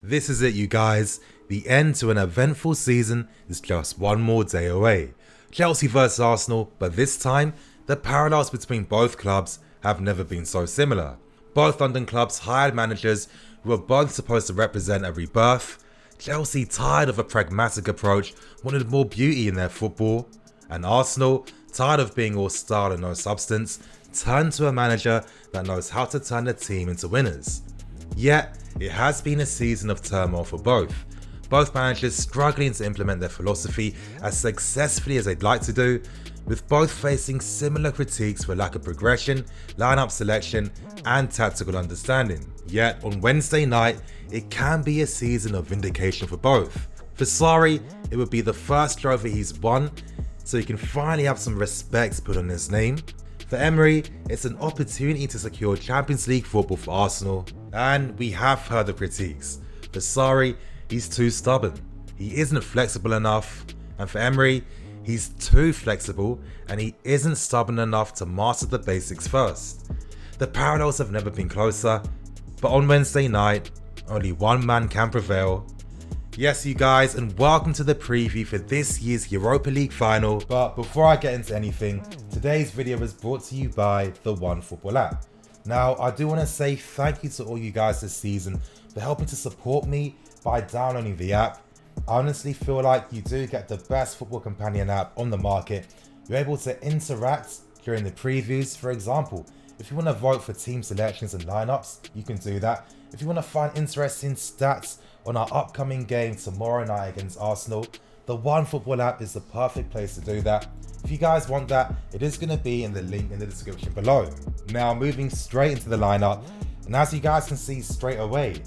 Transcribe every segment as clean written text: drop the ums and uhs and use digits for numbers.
This is it, you guys. The end to an eventful season is just one more day away. Chelsea vs Arsenal, but this time, the parallels between both clubs have never been so similar. Both London clubs hired managers who were both supposed to represent a rebirth. Chelsea, tired of a pragmatic approach, wanted more beauty in their football. And Arsenal, tired of being all style and no substance, turned to a manager that knows how to turn the team into winners. Yet, it has been a season of turmoil for both. Both managers struggling to implement their philosophy as successfully as they'd like to do, with both facing similar critiques for lack of progression, lineup selection, and tactical understanding. Yet, on Wednesday night, it can be a season of vindication for both. For Sarri, it would be the first trophy he's won, so he can finally have some respect put on his name. For Emery, it's an opportunity to secure Champions League football for Arsenal, and we have heard the critiques. For Sarri, he's too stubborn, he isn't flexible enough, and for Emery, he's too flexible and he isn't stubborn enough to master the basics first. The parallels have never been closer, but on Wednesday night, only one man can prevail. Yes, you guys, and welcome to the preview for this year's Europa League final. But before I get into anything, today's video is brought to you by the OneFootball app. Now, I do want to say thank you to all you guys this season for helping to support me by downloading the app. I honestly feel like you do get the best football companion app on the market. You're able to interact during the previews. For example, if you want to vote for team selections and lineups, you can do that. If you want to find interesting stats on our upcoming game tomorrow night against Arsenal, the OneFootball app is the perfect place to do that. If you guys want that, it is going to be in the link in the description below. Now, moving straight into the lineup, and as you guys can see straight away,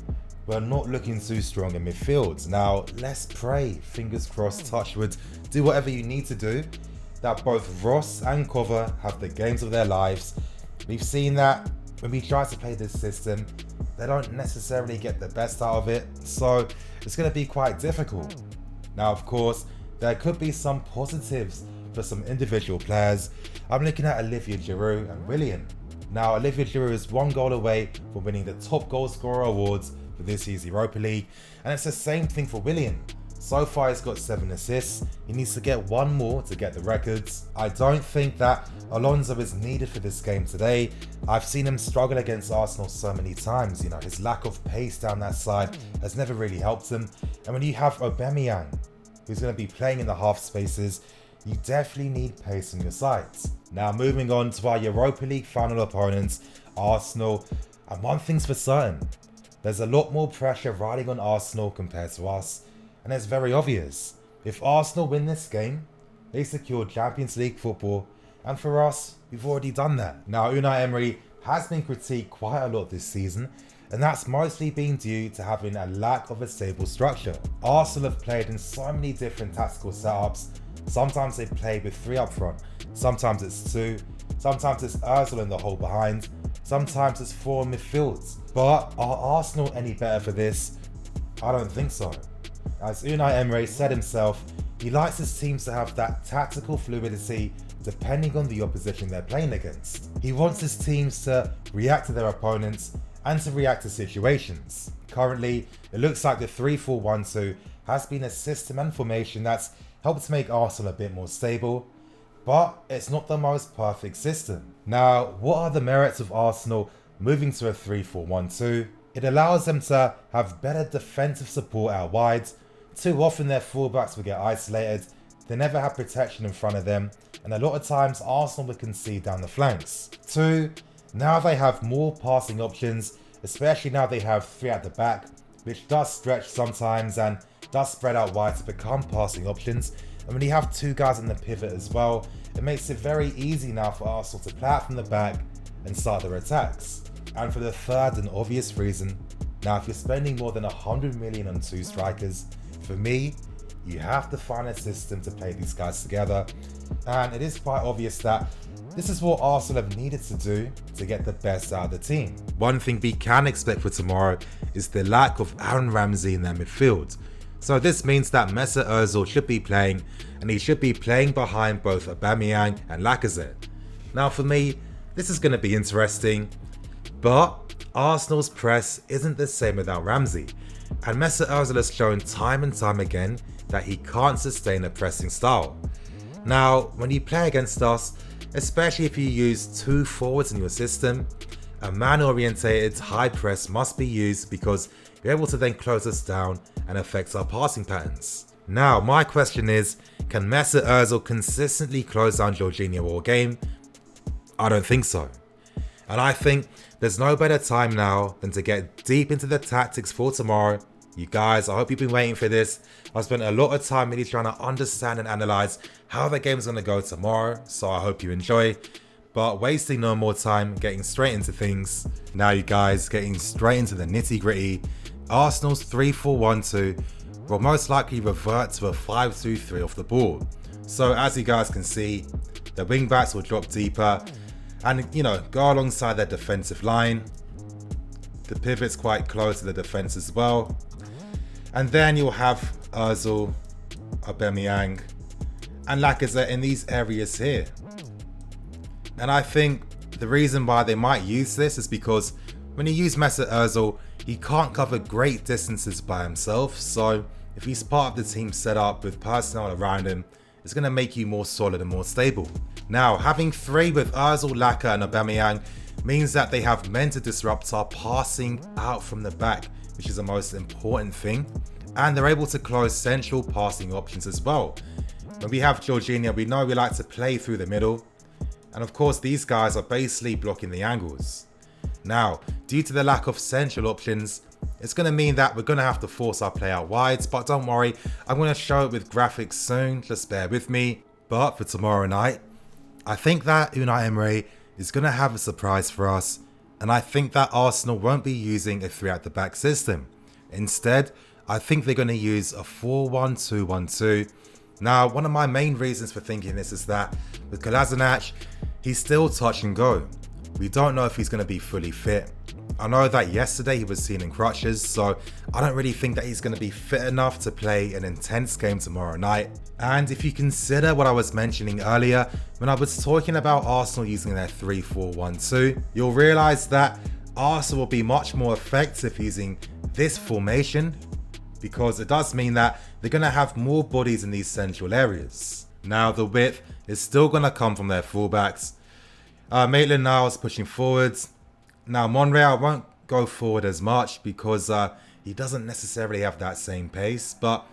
we're not looking too strong in midfield. Now, let's pray, fingers crossed, touch wood, do whatever you need to do, that both Ross and Cover have the games of their lives. We've seen that when we try to play this system, they don't necessarily get the best out of it, so it's going to be quite difficult. Now, of course, there could be some positives for some individual players. I'm looking at Olivier Giroud and Willian. Now, Olivier Giroud is one goal away from winning the top goal scorer awards for this year's Europa League, and it's the same thing for Willian. So far he's got 7 assists, he needs to get one more to get the records. I don't think that Alonso is needed for this game today. I've seen him struggle against Arsenal so many times, his lack of pace down that side has never really helped him. And when you have Aubameyang, who's going to be playing in the half spaces, you definitely need pace on your sides. Now, moving on to our Europa League final opponents, Arsenal, and one thing's for certain, there's a lot more pressure riding on Arsenal compared to us, and it's very obvious. If Arsenal win this game, they secure Champions League football, and for us, we've already done that. Now, Unai Emery has been critiqued quite a lot this season, and that's mostly been due to having a lack of a stable structure. Arsenal have played in so many different tactical setups. Sometimes they play with 3 up front, sometimes it's 2, sometimes it's Ozil in the hole behind, sometimes it's 4 in midfield. But are Arsenal any better for this? I don't think so. As Unai Emery said himself, he likes his teams to have that tactical fluidity depending on the opposition they're playing against. He wants his teams to react to their opponents and to react to situations. Currently, it looks like the 3-4-1-2 has been a system and formation that's helped make Arsenal a bit more stable, but it's not the most perfect system. Now, what are the merits of Arsenal moving to a 3-4-1-2? It allows them to have better defensive support out wide. Too often their fullbacks will get isolated, they never have protection in front of them, and a lot of times Arsenal will concede down the flanks. 2, now they have more passing options, especially now they have 3 at the back, which does stretch sometimes and does spread out wide to become passing options. And when you have 2 guys in the pivot as well, it makes it very easy now for Arsenal to play out from the back and start their attacks. And for the third and obvious reason, now if you're spending more than 100 million on 2 strikers, for me, you have to find a system to play these guys together. And it is quite obvious that this is what Arsenal have needed to do to get the best out of the team. One thing we can expect for tomorrow is the lack of Aaron Ramsey in their midfield. So this means that Mesut Ozil should be playing, and he should be playing behind both Aubameyang and Lacazette. Now for me, this is going to be interesting, but Arsenal's press isn't the same without Ramsey. And Mesut Ozil has shown time and time again that he can't sustain a pressing style. Now, when you play against us, especially if you use two forwards in your system, a man-orientated high press must be used because you're able to then close us down and affect our passing patterns. Now, my question is, can Mesut Ozil consistently close down Jorginho all game? I don't think so. And I think there's no better time now than to get deep into the tactics for tomorrow. You guys, I hope you've been waiting for this. I've spent a lot of time really trying to understand and analyze how the game's going to go tomorrow, so I hope you enjoy. But wasting no more time, getting straight into things. Now you guys, getting straight into the nitty gritty. Arsenal's 3-4-1-2 will most likely revert to a 5-2-3 off the ball. So as you guys can see, the wing backs will drop deeper and, go alongside their defensive line. The pivot's quite close to the defense as well. And then you'll have Ozil, Aubameyang, and Lacazette in these areas here. And I think the reason why they might use this is because when you use Mesut Ozil, he can't cover great distances by himself. So if he's part of the team setup with personnel around him, it's going to make you more solid and more stable. Now, having three with Ozil, Laka and Aubameyang means that they have men to disrupt our passing out from the back, which is the most important thing. And they're able to close central passing options as well. When we have Jorginho, we know we like to play through the middle. And of course, these guys are basically blocking the angles. Now, due to the lack of central options, it's going to mean that we're going to have to force our play out wide. But don't worry, I'm going to show it with graphics soon. Just bear with me. But for tomorrow night, I think that Unai Emery is going to have a surprise for us. And I think that Arsenal won't be using a 3 at the back system. Instead, I think they're going to use a 4-1-2-1-2. Now, one of my main reasons for thinking this is that with Kolasinac, he's still touch and go. We don't know if he's going to be fully fit. I know that yesterday he was seen in crutches, so I don't really think that he's going to be fit enough to play an intense game tomorrow night. And if you consider what I was mentioning earlier, when I was talking about Arsenal using their 3-4-1-2, you'll realise that Arsenal will be much more effective using this formation because it does mean that they're going to have more bodies in these central areas. Now the width is still going to come from their fullbacks. Maitland-Niles pushing forwards. Now Monreal won't go forward as much because he doesn't necessarily have that same pace, but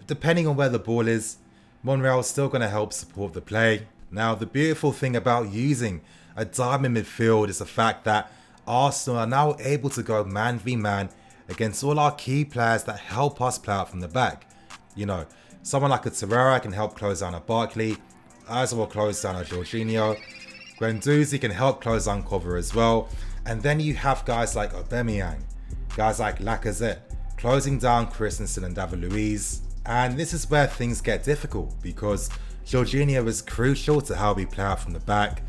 depending on where the ball is, Monreal is still going to help support the play. Now the beautiful thing about using a diamond midfield is the fact that Arsenal are now able to go man v man against all our key players that help us play out from the back. Someone like a Torreira can help close down a Barkley, Ozil will close down a Jorginho, Guendouzi can help close down cover as well. And then you have guys like Aubameyang, guys like Lacazette, closing down Christensen and David Luiz. And this is where things get difficult because Jorginho is crucial to how we play out from the back.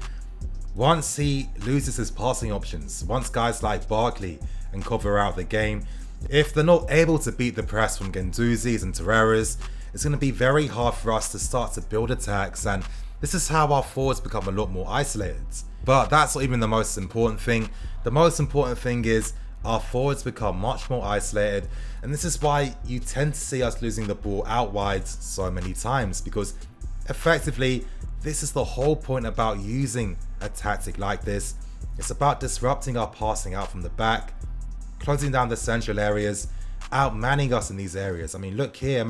Once he loses his passing options, once guys like Barkley and cover out the game, if they're not able to beat the press from Guendouzi's and Torreira's, it's going to be very hard for us to start to build attacks, and this is how our forwards become a lot more isolated. But that's not even the most important thing. The most important thing is our forwards become much more isolated, and this is why you tend to see us losing the ball out wide so many times, because effectively this is the whole point about using a tactic like this. It's about disrupting our passing out from the back, closing down the central areas, outmanning us in these areas. I mean, look here,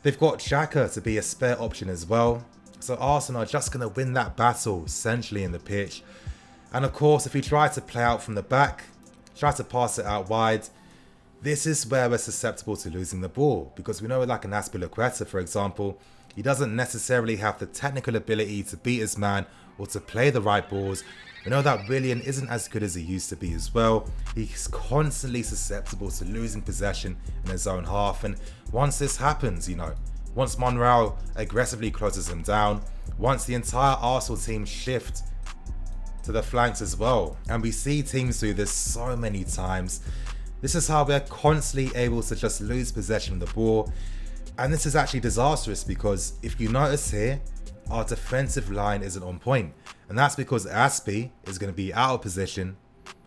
they've got Xhaka to be a spare option as well. So Arsenal are just going to win that battle centrally in the pitch. And of course, if we try to play out from the back, try to pass it out wide, this is where we're susceptible to losing the ball. Because we know like an Azpilicueta, for example, he doesn't necessarily have the technical ability to beat his man or to play the right balls. We know that Willian isn't as good as he used to be as well. He's constantly susceptible to losing possession in his own half. And once this happens, once Monreal aggressively closes him down, once the entire Arsenal team shift to the flanks as well, and we see teams do this so many times, this is how we're constantly able to just lose possession of the ball. And this is actually disastrous because if you notice here, our defensive line isn't on point, and that's because Aspi is going to be out of position.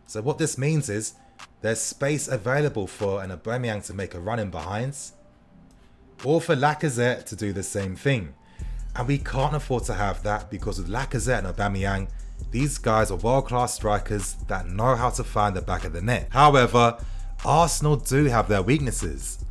So what this means is there's space available for an Aubameyang to make a run in behind, or for Lacazette to do the same thing. And we can't afford to have that, because with Lacazette and Aubameyang, these guys are world-class strikers that know how to find the back of the net. However, Arsenal do have their weaknesses.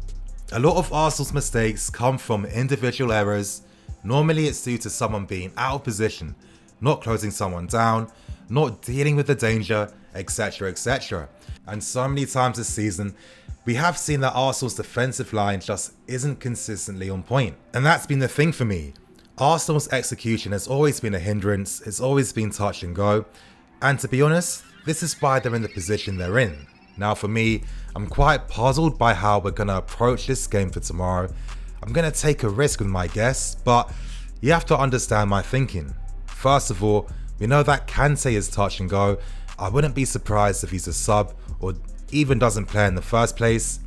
A lot of Arsenal's mistakes come from individual errors. Normally it's due to someone being out of position, not closing someone down, not dealing with the danger, etc, etc. And so many times this season, we have seen that Arsenal's defensive line just isn't consistently on point. And that's been the thing for me. Arsenal's execution has always been a hindrance, it's always been touch and go. And to be honest, this is why they're in the position they're in. Now for me, I'm quite puzzled by how we're going to approach this game for tomorrow. I'm going to take a risk with my guess, but you have to understand my thinking. First of all, we know that Kante is touch and go. I wouldn't be surprised if he's a sub or even doesn't play in the first place.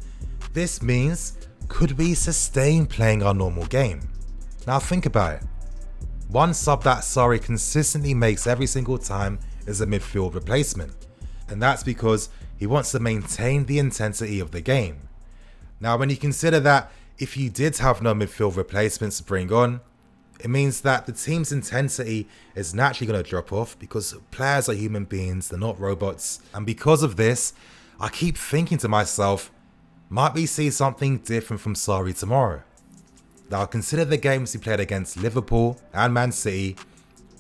This means, could we sustain playing our normal game? Now think about it. One sub that Sarri consistently makes every single time is a midfield replacement. And that's because he wants to maintain the intensity of the game. Now when you consider that if you did have no midfield replacements to bring on, it means that the team's intensity is naturally going to drop off, because players are human beings, they're not robots. And because of this, I keep thinking to myself, might we see something different from Sarri tomorrow? Now consider the games we played against Liverpool and Man City.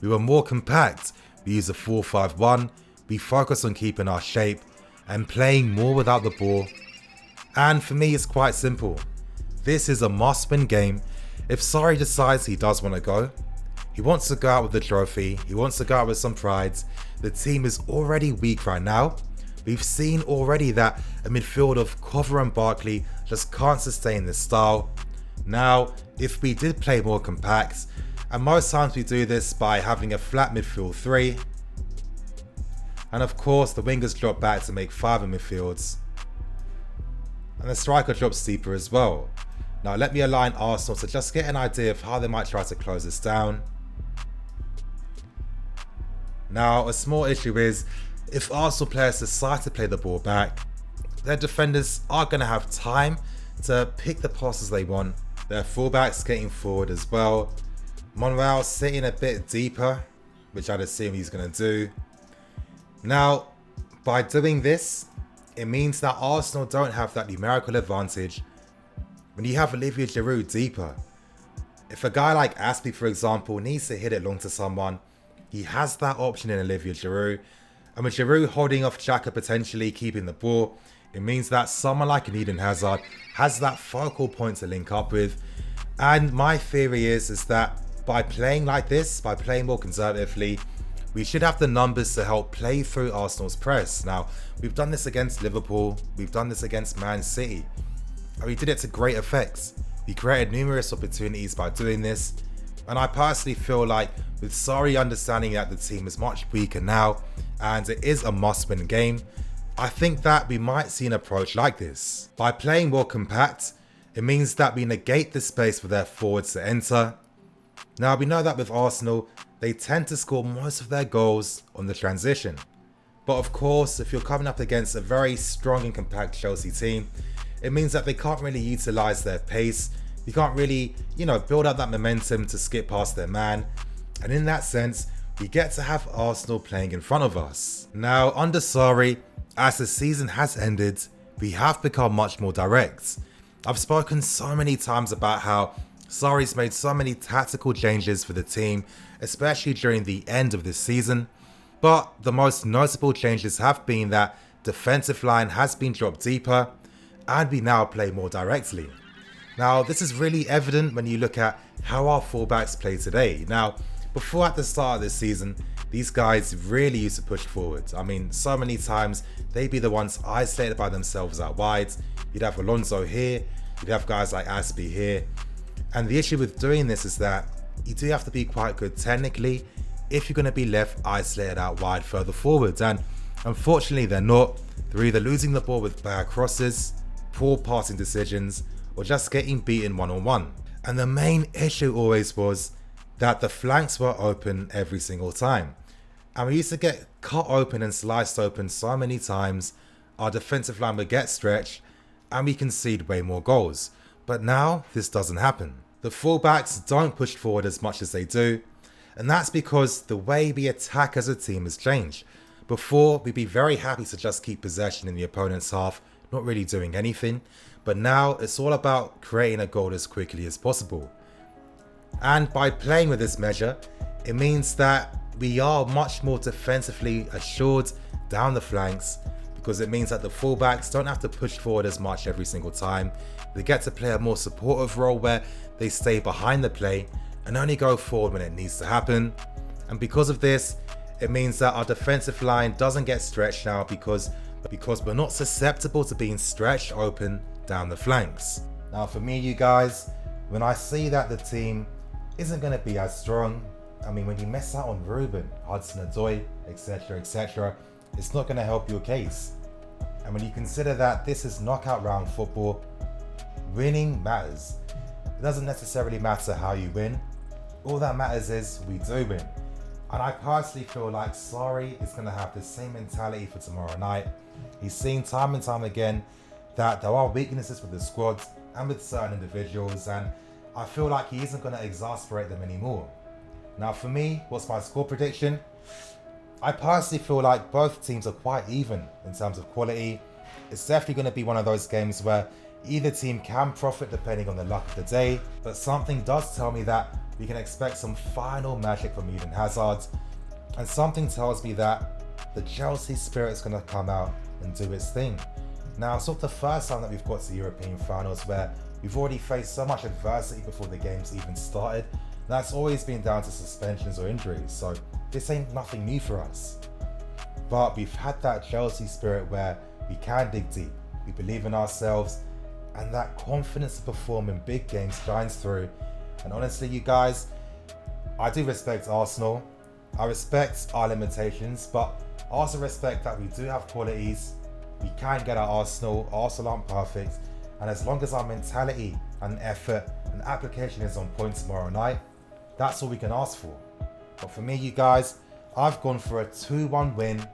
We were more compact, we used a 4-5-1, we focused on keeping our shape and playing more without the ball. And for me, it's quite simple. This is a must-win game. If Sarri decides he does want to go, he wants to go out with the trophy, he wants to go out with some pride. The team is already weak right now. We've seen already that a midfield of Cover and Barkley just can't sustain this style. Now, if we did play more compact, and most times we do this by having a flat midfield 3, and of course the wingers drop back to make 5 in midfields, and the striker drops deeper as well. Now let me align Arsenal to just get an idea of how they might try to close this down. Now a small issue is, if Arsenal players decide to play the ball back, their defenders are going to have time to pick the passes they want. Their fullbacks getting forward as well. Monreal sitting a bit deeper, which I'd assume he's going to do. Now, by doing this, it means that Arsenal don't have that numerical advantage when you have Olivier Giroud deeper. If a guy like Aspie, for example, needs to hit it long to someone, he has that option in Olivier Giroud. And with Giroud holding off Xhaka, potentially keeping the ball, it means that someone like an Eden Hazard has that focal point to link up with. And my theory is that by playing like this, by playing more conservatively, we should have the numbers to help play through Arsenal's press. Now, we've done this against Liverpool, we've done this against Man City, and we did it to great effects. We created numerous opportunities by doing this, and I personally feel like with Sarri understanding that the team is much weaker now, and it is a must-win game, I think that we might see an approach like this. By playing more compact, it means that we negate the space for their forwards to enter. Now we know that with Arsenal, they tend to score most of their goals on the transition. But of course, if you're coming up against a very strong and compact Chelsea team, it means that they can't really utilise their pace. You can't really, build up that momentum to skip past their man. And in that sense, we get to have Arsenal playing in front of us. Now, under Sarri, as the season has ended, we have become much more direct. I've spoken so many times about how Sarri's made so many tactical changes for the team, especially during the end of this season. But the most notable changes have been that defensive line has been dropped deeper, and we now play more directly. Now, this is really evident when you look at how our fullbacks play today. Now, before at the start of this season, these guys really used to push forward. I mean, so many times they'd be the ones isolated by themselves out wide. You'd have Alonso here, you'd have guys like Aspie here. And the issue with doing this is that you do have to be quite good technically if you're going to be left isolated out wide further forwards. And unfortunately, they're not. They're either losing the ball with bad crosses, poor passing decisions, or just getting beaten one-on-one. And the main issue always was that the flanks were open every single time. And we used to get cut open and sliced open so many times. our defensive line would get stretched and we concede way more goals. But now this doesn't happen. The fullbacks don't push forward as much as they do, and that's because the way we attack as a team has changed. Before, we'd be very happy to just keep possession in the opponent's half, not really doing anything, but now it's all about creating a goal as quickly as possible. And by playing with this measure, it means that we are much more defensively assured down the flanks, because it means that the fullbacks don't have to push forward as much every single time. They get to play a more supportive role where they stay behind the play and only go forward when it needs to happen. And because of this, it means that our defensive line doesn't get stretched now because we're not susceptible to being stretched open down the flanks. Now for me, you guys, when I see that the team isn't going to be as strong, I mean, when you miss out on Ruben, Hudson-Odoi, etc., it's not going to help your case. And when you consider that this is knockout round football, winning matters. It doesn't necessarily matter how you win. All that matters is we do win. And I personally feel like Sarri is going to have the same mentality for tomorrow night. He's seen time and time again that there are weaknesses with the squad and with certain individuals, and I feel like he isn't going to exasperate them anymore. Now for me, what's my score prediction? I personally feel like both teams are quite even in terms of quality. It's definitely going to be one of those games where either team can profit depending on the luck of the day, but something does tell me that we can expect some final magic from Eden Hazard, and something tells me that the Chelsea spirit is going to come out and do its thing. Now, it's not the first time that we've got to European finals where we've already faced so much adversity before the games even started. That's always been down to suspensions or injuries, so this ain't nothing new for us. But we've had that Chelsea spirit where we can dig deep, we believe in ourselves, and that confidence to perform in big games shines through. And honestly, you guys, I do respect Arsenal. I respect our limitations, but I also respect that we do have qualities. We can get at Arsenal. Arsenal aren't perfect. And as long as our mentality and effort and application is on point tomorrow night, that's all we can ask for. But for me, you guys, I've gone for a 2-1 win.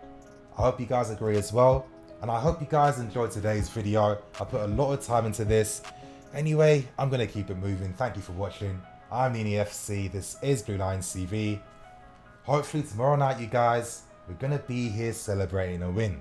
I hope you guys agree as well. And I hope you guys enjoyed today's video. I put a lot of time into this. Anyway, I'm going to keep it moving. Thank you for watching. I'm Nini FC. This is Blue Lions TV. Hopefully tomorrow night, you guys, we're going to be here celebrating a win.